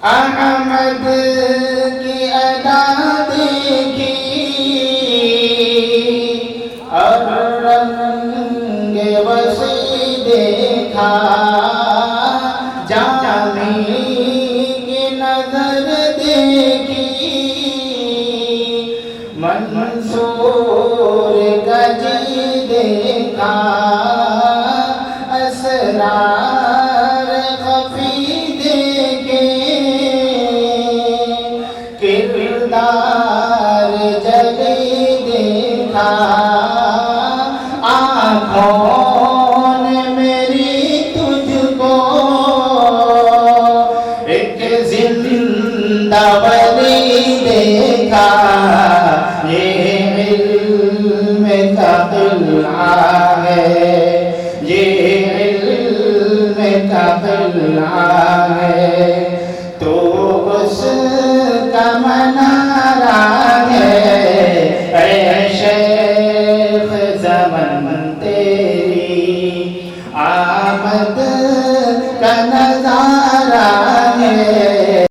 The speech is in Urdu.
احمد کی ادا دیکھی اور رنگ وسیع دیکھا، جامی کی نظر دیکھی، منصور کا جی دیکھا، اسرار خفی دیکھے، کردار جلی دیکھا، آنکھوں نے میری تجھ کو ایک زندہ ولی دیکھا، یہ علم کا قلعہ ہے، یہ علم کا قلعہ ہے، تو اس کا منارہ ہے، اے شیخ زمن تیری آمد کا